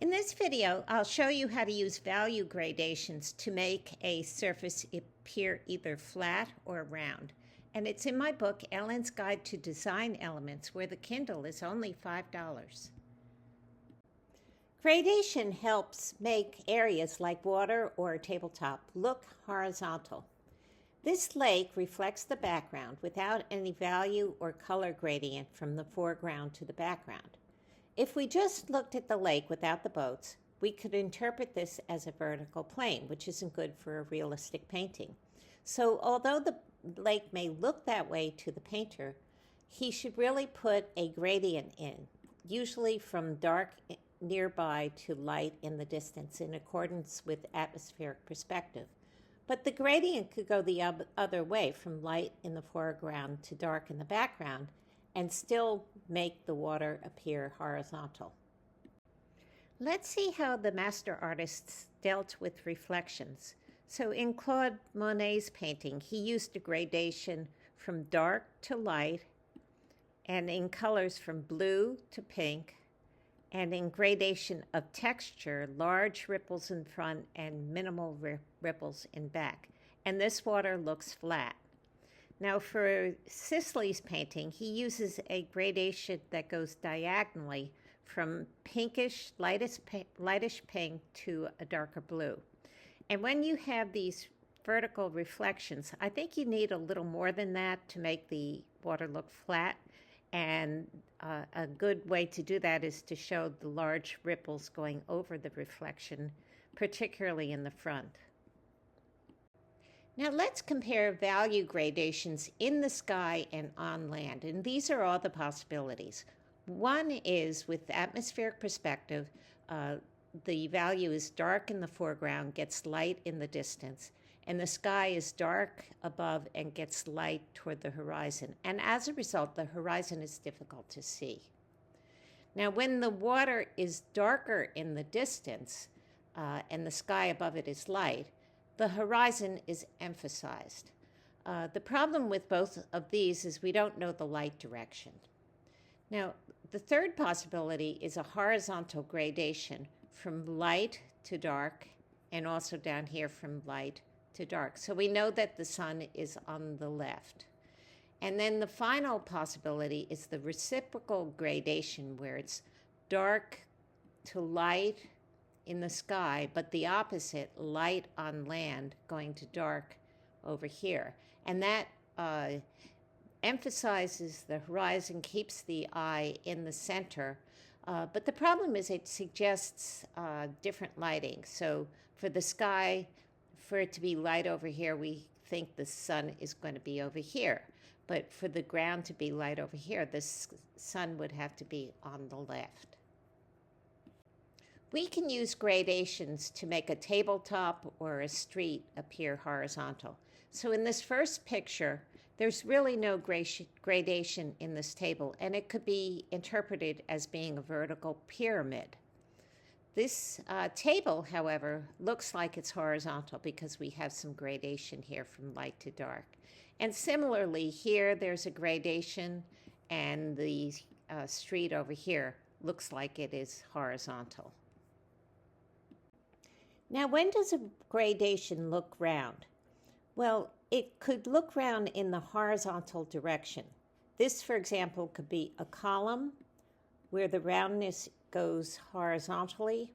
In this video, I'll show you how to use value gradations to make a surface appear either flat or round. And it's in my book, Ellen's Guide to Design Elements, where the Kindle is only $5. Gradation helps make areas like water or a tabletop look horizontal. This lake reflects the background without any value or color gradient from the foreground to the background. If we just looked at the lake without the boats, we could interpret this as a vertical plane, which isn't good for a realistic painting. So although the lake may look that way to the painter, he should really put a gradient in, usually from dark nearby to light in the distance in accordance with atmospheric perspective. But the gradient could go the other way, from light in the foreground to dark in the background, and still make the water appear horizontal. Let's see how the master artists dealt with reflections. So in Claude Monet's painting, he used a gradation from dark to light, and in colors from blue to pink, and in gradation of texture, large ripples in front and minimal ripples in back. And this water looks flat. Now for Sisley's painting, he uses a gradation that goes diagonally from pinkish, lightish pink to a darker blue. And when you have these vertical reflections, I think you need a little more than that to make the water look flat. And a good way to do that is to show the large ripples going over the reflection, particularly in the front. Now let's compare value gradations in the sky and on land, and these are all the possibilities. One is with atmospheric perspective, the value is dark in the foreground, gets light in the distance, and the sky is dark above and gets light toward the horizon. And as a result, the horizon is difficult to see. Now, when the water is darker in the distance and the sky above it is light, the horizon is emphasized. The problem with both of these is we don't know the light direction. Now, the third possibility is a horizontal gradation from light to dark, and also down here from light to dark. So we know that the sun is on the left. And then the final possibility is the reciprocal gradation, where it's dark to light in the sky, but the opposite, light on land going to dark over here. And that emphasizes the horizon, keeps the eye in the center. But the problem is it suggests different lighting. So for the sky, for it to be light over here, we think the sun is going to be over here. But for the ground to be light over here, the sun would have to be on the left. We can use gradations to make a tabletop or a street appear horizontal. So in this first picture, there's really no gradation in this table, and it could be interpreted as being a vertical pyramid. This table, however, looks like it's horizontal because we have some gradation here from light to dark. And similarly, here there's a gradation, and the street over here looks like it is horizontal. Now, when does a gradation look round? Well, it could look round in the horizontal direction. This, for example, could be a column where the roundness goes horizontally,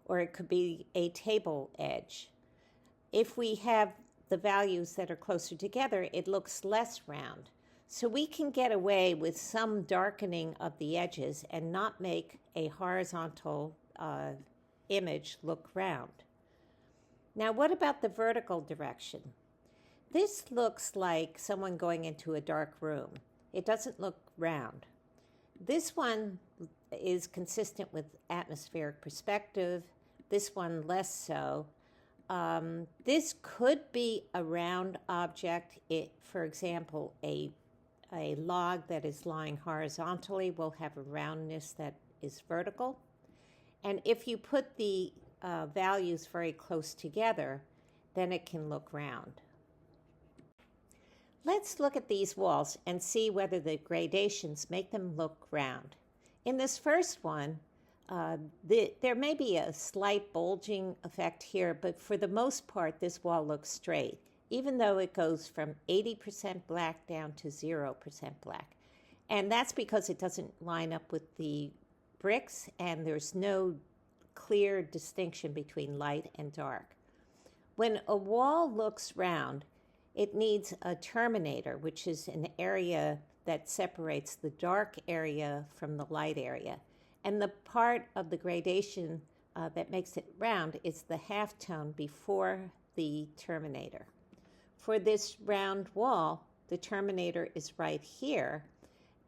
or it could be a table edge. If we have the values that are closer together, it looks less round. So we can get away with some darkening of the edges and not make a horizontal image look round. Now, what about the vertical direction? This looks like someone going into a dark room. It doesn't look round. This one is consistent with atmospheric perspective. This one less so. This could be a round object. For example, a log that is lying horizontally will have a roundness that is vertical. And if you put the values very close together, then it can look round. Let's look at these walls and see whether the gradations make them look round. In this first one, There may be a slight bulging effect here, but for the most part, this wall looks straight, even though it goes from 80% black down to 0% black. And that's because it doesn't line up with the bricks, and there's no clear distinction between light and dark. When a wall looks round, it needs a terminator, which is an area that separates the dark area from the light area. And the part of the gradation that makes it round is the halftone before the terminator. For this round wall, the terminator is right here,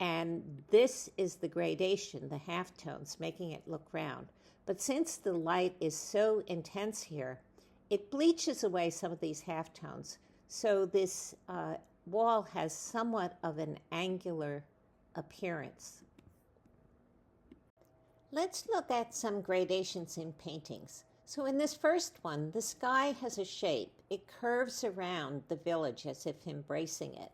and this is the gradation, the halftones, making it look round. But since the light is so intense here, it bleaches away some of these halftones. So this wall has somewhat of an angular appearance. Let's look at some gradations in paintings. So in this first one, the sky has a shape. It curves around the village as if embracing it.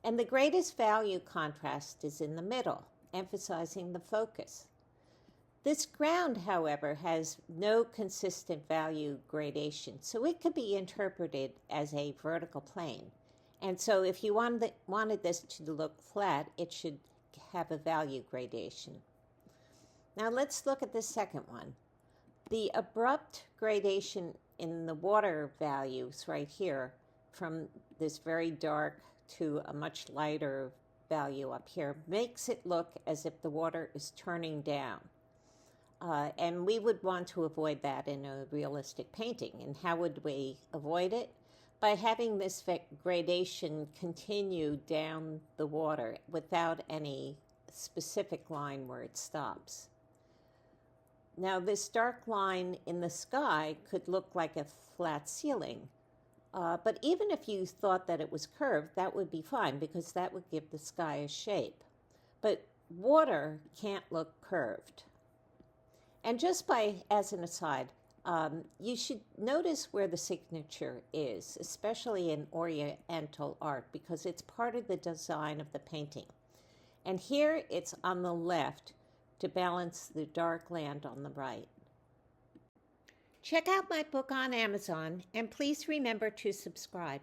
And the greatest value contrast is in the middle, emphasizing the focus. This ground, however, has no consistent value gradation, so it could be interpreted as a vertical plane. And so if you wanted this to look flat, it should have a value gradation. Now let's look at the second one. The abrupt gradation in the water values right here, from this very dark to a much lighter value up here, makes it look as if the water is turning down. And we would want to avoid that in a realistic painting. And how would we avoid it? By having this gradation continue down the water without any specific line where it stops. Now, this dark line in the sky could look like a flat ceiling. But even if you thought that it was curved, that would be fine because that would give the sky a shape. But water can't look curved. And just as an aside, you should notice where the signature is, especially in Oriental art, because it's part of the design of the painting. And here it's on the left to balance the dark land on the right. Check out my book on Amazon, and please remember to subscribe.